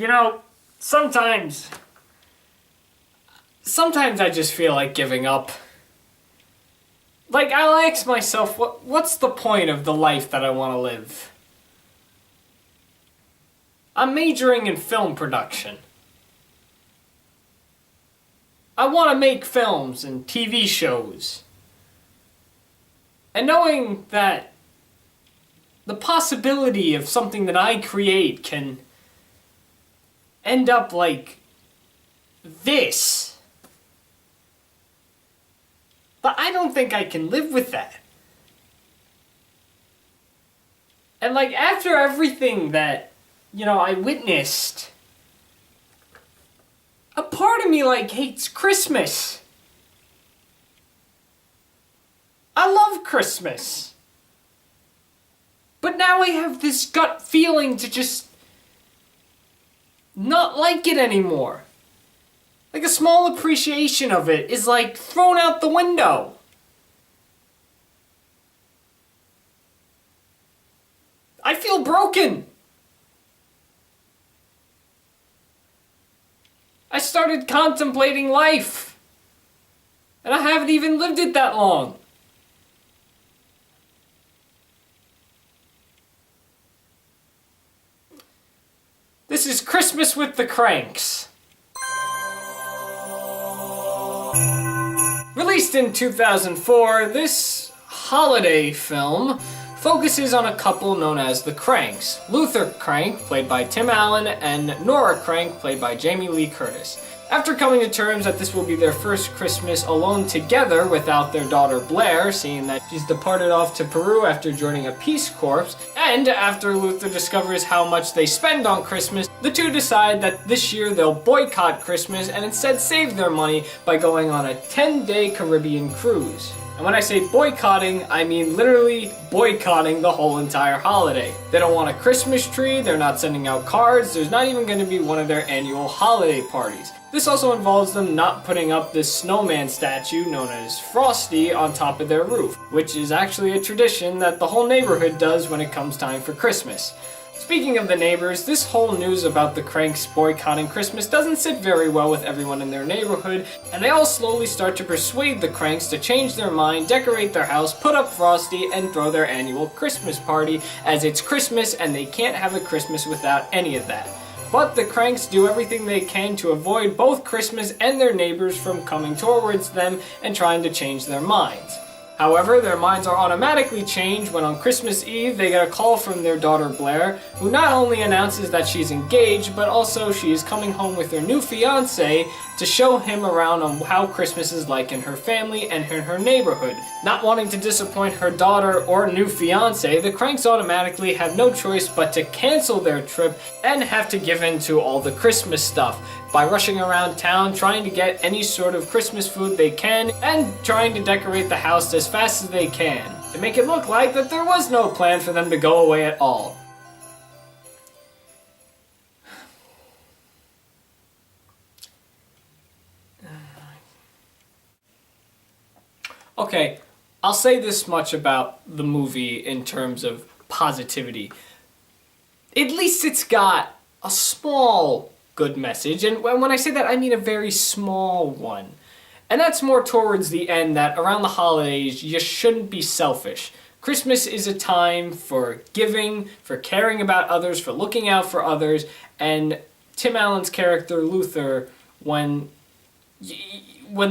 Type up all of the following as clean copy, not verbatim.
You know, sometimes I just feel like giving up. Like, I'll ask myself, what's the point of the life that I want to live? I'm majoring in film production. I want to make films and TV shows. And knowing that the possibility of something that I create can end up like this. But I don't think I can live with that. And like, after everything that, I witnessed, a part of me like hates Christmas. I love Christmas. But now I have this gut feeling to just not like it anymore. Like, a small appreciation of it is like thrown out the window. I feel broken. I started contemplating life. And I haven't even lived it that long. This is Christmas with the Kranks. Released in 2004, this holiday film focuses on a couple known as the Kranks. Luther Krank, played by Tim Allen, and Nora Krank, played by Jamie Lee Curtis. After coming to terms that this will be their first Christmas alone together without their daughter Blair, seeing that she's departed off to Peru after joining a Peace Corps, and after Luther discovers how much they spend on Christmas, the two decide that this year they'll boycott Christmas and instead save their money by going on a 10-day Caribbean cruise. And when I say boycotting, I mean literally boycotting the whole entire holiday. They don't want a Christmas tree, they're not sending out cards, there's not even going to be one of their annual holiday parties. This also involves them not putting up this snowman statue known as Frosty on top of their roof, which is actually a tradition that the whole neighborhood does when it comes time for Christmas. Speaking of the neighbors, this whole news about the Kranks boycotting Christmas doesn't sit very well with everyone in their neighborhood, and they all slowly start to persuade the Kranks to change their mind, decorate their house, put up Frosty, and throw their annual Christmas party, as it's Christmas and they can't have a Christmas without any of that. But the Kranks do everything they can to avoid both Christmas and their neighbors from coming towards them and trying to change their minds. However, their minds are automatically changed when on Christmas Eve they get a call from their daughter Blair, who not only announces that she's engaged, but also she is coming home with her new fiancé to show him around on how Christmas is like in her family and in her neighborhood. Not wanting to disappoint her daughter or new fiancé, the Kranks automatically have no choice but to cancel their trip and have to give in to all the Christmas stuff by rushing around town trying to get any sort of Christmas food they can and trying to decorate the house as fast as they can to make it look like that there was no plan for them to go away at all. Okay, I'll say this much about the movie in terms of positivity. At least it's got a small good message, and when I say that, I mean a very small one. And that's more towards the end, that around the holidays, you shouldn't be selfish. Christmas is a time for giving, for caring about others, for looking out for others, and Tim Allen's character, Luther, when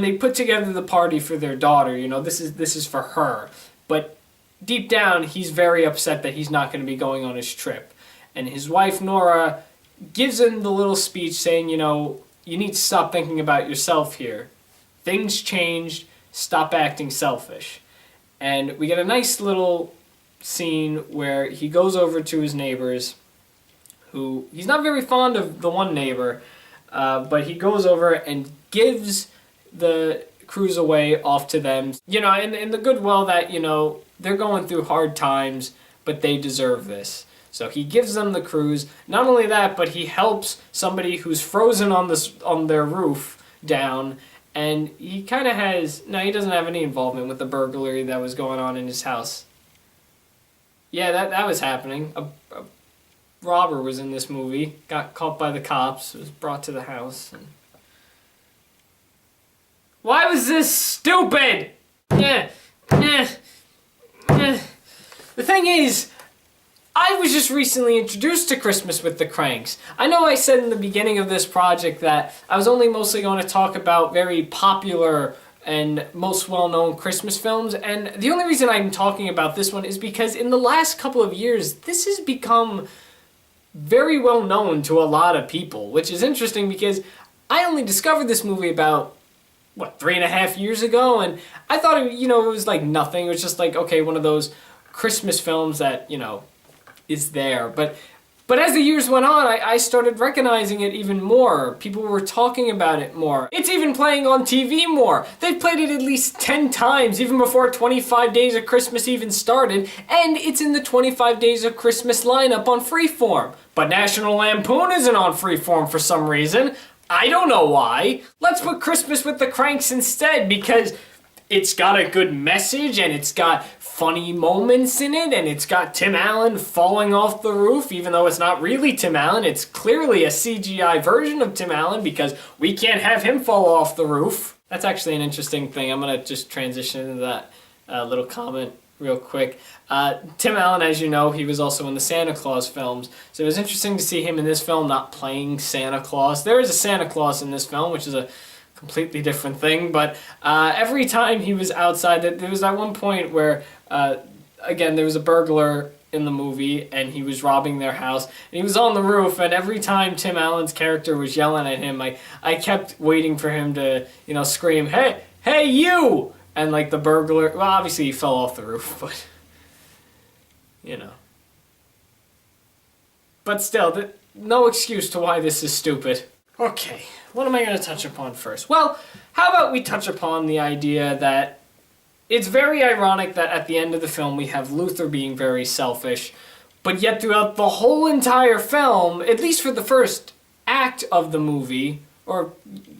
they put together the party for their daughter, this is for her. But deep down, he's very upset that he's not going to be going on his trip. And his wife, Nora, gives him the little speech saying, you need to stop thinking about yourself here. Things changed, stop acting selfish. And we get a nice little scene where he goes over to his neighbors, who, he's not very fond of the one neighbor, but he goes over and gives the cruise away off to them. In the goodwill that, they're going through hard times, but they deserve this. So he gives them the cruise. Not only that, but he helps somebody who's frozen on their roof down, and he kind of he doesn't have any involvement with the burglary that was going on in his house. Yeah, that was happening. robber was in this movie, got caught by the cops, was brought to the house. And... Why was this stupid? The thing is, I was just recently introduced to Christmas with the Kranks. I know I said in the beginning of this project that I was only mostly going to talk about very popular and most well-known Christmas films, and the only reason I'm talking about this one is because in the last couple of years, this has become very well known to a lot of people, which is interesting because I only discovered this movie about, 3.5 years ago, and I thought, it was like nothing. It was just like, okay, one of those Christmas films that, is there. But as the years went on, I started recognizing it even more. People were talking about it more. It's even playing on TV more. They've played it at least 10 times, even before 25 Days of Christmas even started, and it's in the 25 Days of Christmas lineup on Freeform. But National Lampoon isn't on Freeform for some reason. I don't know why. Let's put Christmas with the Kranks instead, because it's got a good message, and it's got funny moments in it, and it's got Tim Allen falling off the roof, even though it's not really Tim Allen. It's clearly a CGI version of Tim Allen, because we can't have him fall off the roof. That's actually an interesting thing. I'm going to just transition into that little comment real quick. Tim Allen, as you know, he was also in the Santa Claus films, so it was interesting to see him in this film not playing Santa Claus. There is a Santa Claus in this film, which is a completely different thing, but every time he was outside, there was that one point where, again, there was a burglar in the movie, and he was robbing their house, and he was on the roof, and every time Tim Allen's character was yelling at him, I kept waiting for him to, scream, hey, you! And, the burglar, well, obviously he fell off the roof, but, But still, no excuse to why this is stupid. Okay, what am I going to touch upon first? Well, how about we touch upon the idea that it's very ironic that at the end of the film we have Luther being very selfish, but yet throughout the whole entire film, at least for the first act of the movie, or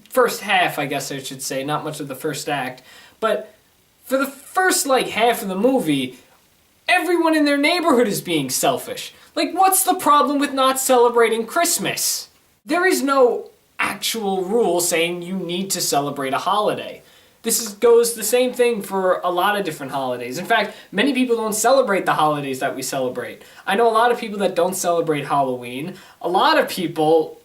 first half, I guess I should say, not much of the first act, but for the first, half of the movie, everyone in their neighborhood is being selfish. What's the problem with not celebrating Christmas? There is no actual rule saying you need to celebrate a holiday. Goes the same thing for a lot of different holidays. In fact, many people don't celebrate the holidays that we celebrate. I know a lot of people that don't celebrate Halloween. A lot of people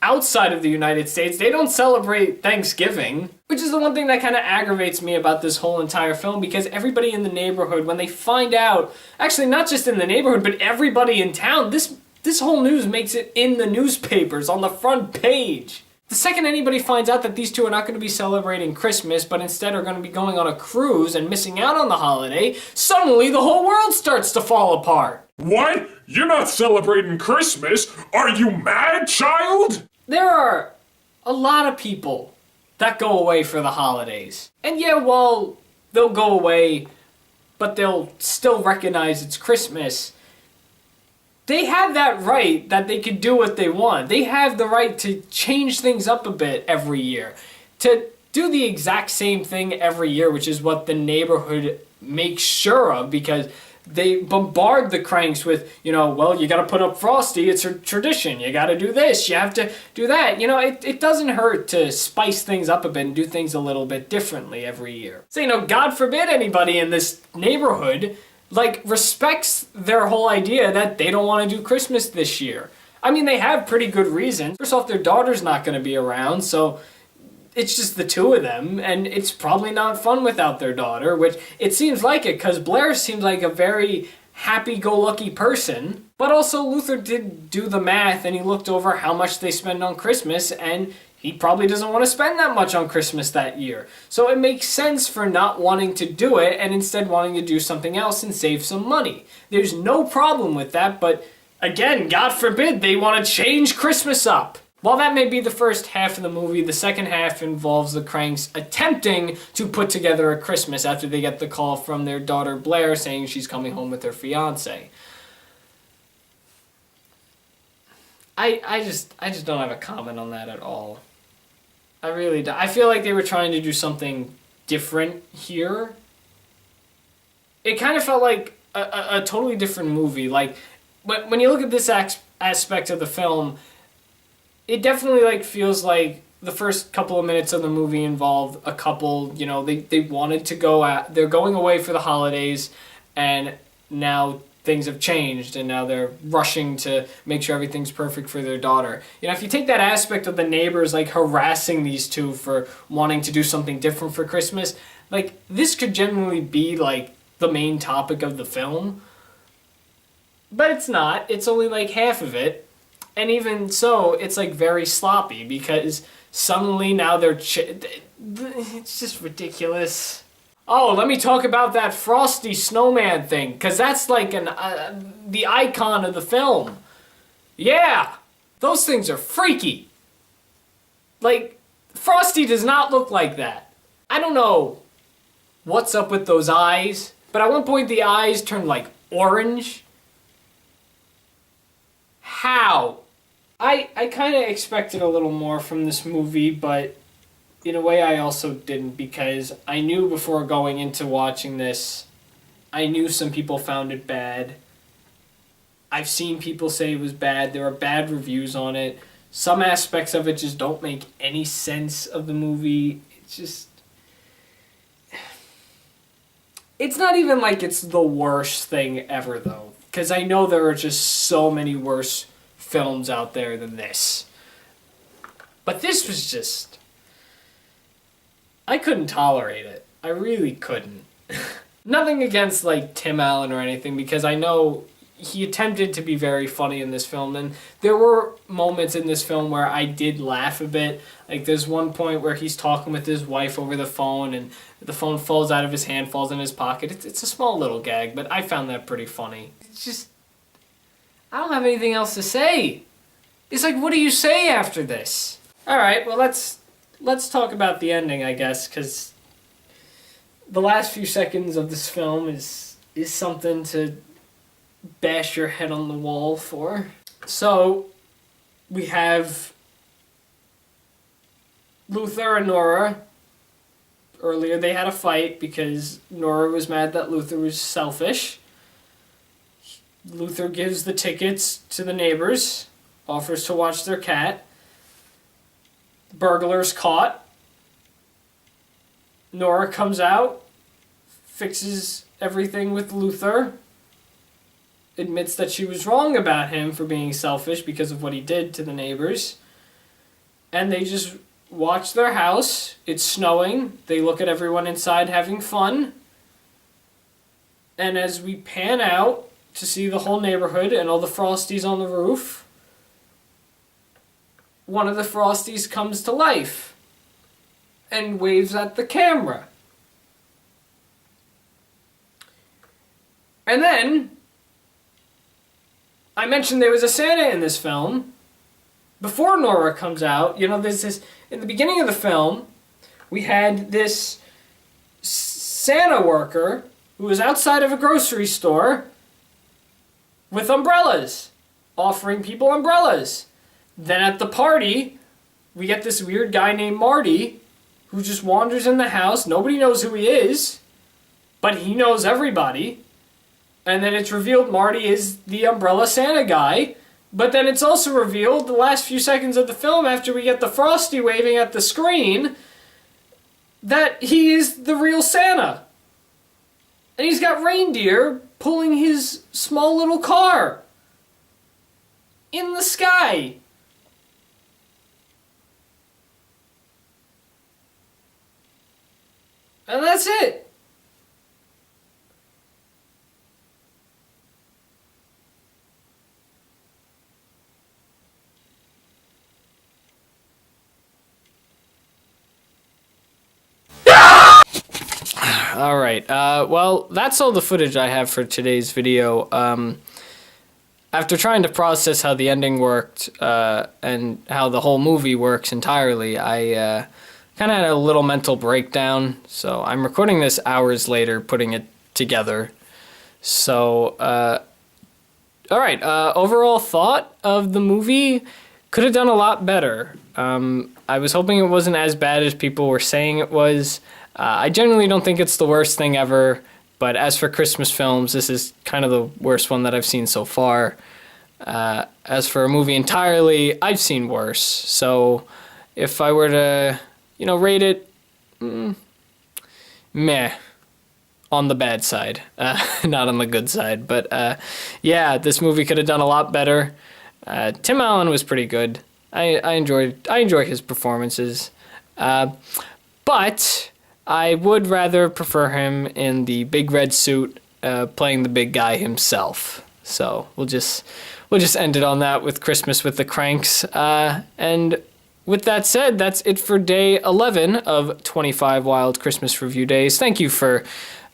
outside of the United States, they don't celebrate Thanksgiving, which is the one thing that kind of aggravates me about this whole entire film, because everybody in the neighborhood, when they find out, actually not just in the neighborhood, but everybody in town, this whole news makes it in the newspapers on the front page. The second anybody finds out that these two are not going to be celebrating Christmas, but instead are going to be going on a cruise and missing out on the holiday, suddenly the whole world starts to fall apart. What? You're not celebrating Christmas? Are you mad, child? There are a lot of people that go away for the holidays. And yeah, while they'll go away, but they'll still recognize it's Christmas, they have that right that they can do what they want. They have the right to change things up a bit every year. To do the exact same thing every year, which is what the neighborhood makes sure of, because they bombard the Kranks with, you gotta put up Frosty, it's a tradition, you gotta do this, you have to do that. It doesn't hurt to spice things up a bit and do things a little bit differently every year. So, God forbid anybody in this neighborhood respects their whole idea that they don't want to do Christmas this year. I mean, they have pretty good reasons. First off, their daughter's not going to be around, so it's just the two of them, and it's probably not fun without their daughter, which it seems like it, because Blair seems like a very happy-go-lucky person. But also, Luther did do the math, and he looked over how much they spend on Christmas, and he probably doesn't want to spend that much on Christmas that year. So it makes sense for not wanting to do it and instead wanting to do something else and save some money. There's no problem with that, but again, God forbid they want to change Christmas up. While that may be the first half of the movie, the second half involves the Kranks attempting to put together a Christmas after they get the call from their daughter Blair saying she's coming home with her fiancé. I just don't have a comment on that at all. I really do. I feel like they were trying to do something different here. It kind of felt like a totally different movie. When you look at this aspect of the film, it definitely like feels like the first couple of minutes of the movie involved a couple, you know, they wanted to go out, they're going away for the holidays, and now things have changed, and now they're rushing to make sure everything's perfect for their daughter. You know, if you take that aspect of the neighbors like harassing these two for wanting to do something different for Christmas, like this could genuinely be like the main topic of the film. But it's not. It's only like half of it. And even so, it's like very sloppy because suddenly now they're... it's just ridiculous. Oh, let me talk about that Frosty Snowman thing, because that's like the icon of the film. Yeah, those things are freaky. Like, Frosty does not look like that. I don't know what's up with those eyes, but at one point the eyes turned like orange. How? I kind of expected a little more from this movie, but in a way I also didn't, because I knew before going into watching this, I knew some people found it bad. I've seen people say it was bad. There are bad reviews on it. Some aspects of it just don't make any sense of the movie. It's just... It's not even like it's the worst thing ever, though, because I know there are just so many worse films out there than this. But this was just... I couldn't tolerate it. I really couldn't. Nothing against, like, Tim Allen or anything, because I know he attempted to be very funny in this film, and there were moments in this film where I did laugh a bit. Like, there's one point where he's talking with his wife over the phone, and the phone falls out of his hand, falls in his pocket. It's a small little gag, but I found that pretty funny. It's just... I don't have anything else to say. It's like, what do you say after this? Alright, well, let's talk about the ending, I guess, because the last few seconds of this film is something to bash your head on the wall for. So, we have Luther and Nora. Earlier they had a fight because Nora was mad that Luther was selfish. Luther gives the tickets to the neighbors, offers to watch their cat. Burglar's caught. Nora comes out, fixes everything with Luther, admits that she was wrong about him for being selfish because of what he did to the neighbors. And they just watch their house. It's snowing. They look at everyone inside having fun. And as we pan out to see the whole neighborhood and all the Frosties on the roof, one of the Frosties comes to life and waves at the camera. And then, I mentioned there was a Santa in this film. Before Nora comes out, you know, there's this, in the beginning of the film, we had this Santa worker who was outside of a grocery store with umbrellas, offering people umbrellas. Then at the party, we get this weird guy named Marty who just wanders in the house. Nobody knows who he is, but he knows everybody. And then it's revealed Marty is the umbrella Santa guy. But then it's also revealed the last few seconds of the film, after we get the Frosty waving at the screen, that he is the real Santa. And he's got reindeer pulling his small little car in the sky. And that's it. Alright, well, that's all the footage I have for today's video. After trying to process how the ending worked, and how the whole movie works entirely, I kind of had a little mental breakdown, so I'm recording this hours later, putting it together. So, alright, overall thought of the movie, could have done a lot better. I was hoping it wasn't as bad as people were saying it was. I generally don't think it's the worst thing ever, but as for Christmas films, this is kind of the worst one that I've seen so far. As for a movie entirely, I've seen worse. So if I were to, rate it, meh. On the bad side, not on the good side. But yeah, this movie could have done a lot better. Tim Allen was pretty good. I enjoy his performances, but I would rather prefer him in the big red suit, playing the big guy himself. So we'll just end it on that with Christmas with the Kranks. And with that said, that's it for day 11 of 25 Wild Christmas Review Days. Thank you for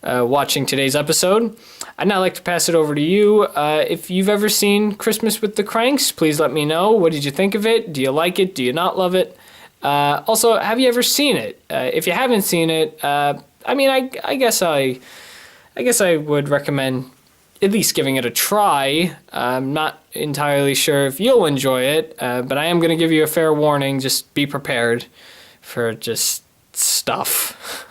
watching today's episode. I'd now like to pass it over to you. If you've ever seen Christmas with the Kranks, please let me know. What did you think of it? Do you like it? Do you not love it? Also, have you ever seen it? If you haven't seen it, I guess I would recommend at least giving it a try. I'm not entirely sure if you'll enjoy it, but I am going to give you a fair warning. Just be prepared for just stuff.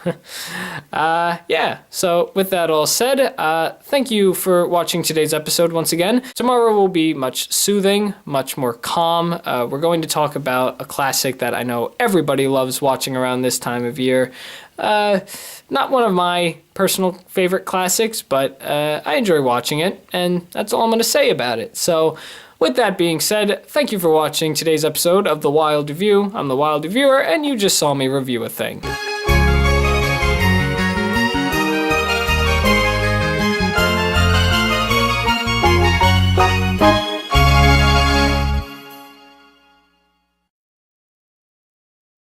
Yeah, so with that all said, thank you for watching today's episode once again. Tomorrow will be much soothing, much more calm. We're going to talk about a classic that I know everybody loves watching around this time of year. Not one of my personal favorite classics, but I enjoy watching it, and that's all I'm going to say about it. So with that being said, thank you for watching today's episode of The Wild Review. I'm The Wild Reviewer, and you just saw me review a thing.